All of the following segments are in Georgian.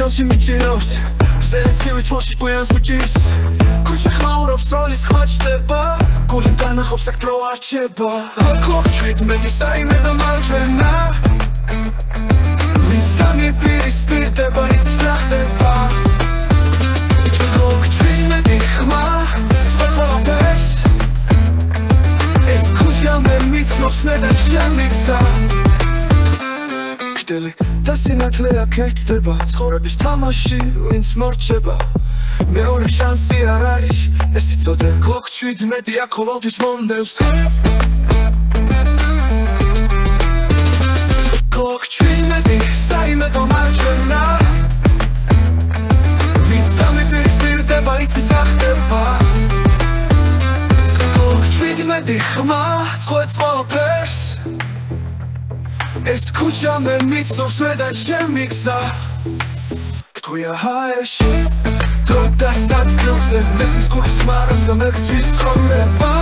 ხელში მიჭირავს სელექცივით მოში ყვიანს უჭირს ქუჩა ხმაურობს როლის ხმაჩდება გული განახობს აქ დრო არ რჩება Clock treatment საიმე და მარჯვენა ვინც დამიპირის პირდება იცის რა ხდება Clock treatment ხმა სპეცალობებს ეს ქუჩა მე მიცნობს მე და შემიგზა და სინათლე აქ ერთდება ცხოვრების თამაში ვინც მორჩება მეორე შანსი არ არის ეს იცოდე Clock 17 აქ ყოველთვის მომდევს Clock 17 საიმე და მარჯვენა ვინც დამიპირის პირდება იცის რა ხდება Clock 17 ხმა ცხოვრობს ეს ქუჩა მე მიცნობს მე და შემიგზა გთქვია ჰაერში დრო დასადგილზე მესმის გულის მარაცა მე გთვის ცხოვრება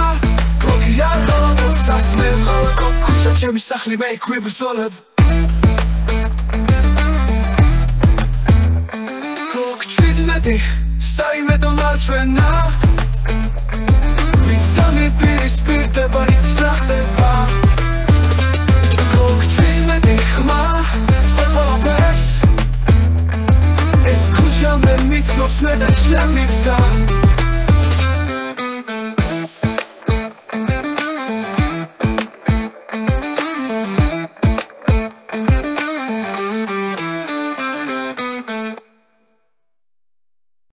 Clock-ი არ ღალატობს არც მე ღალატობ ქუჩა ჩემი სახლი მე იქ ვიბრძოლებ Clock 17 საიმე და მარჯვენა ვინც დამიპირის პირდება იცის რა ხდება ხმა სპეცალობებს ეს ქუჩა მე მიცნობს მე და შემიგზა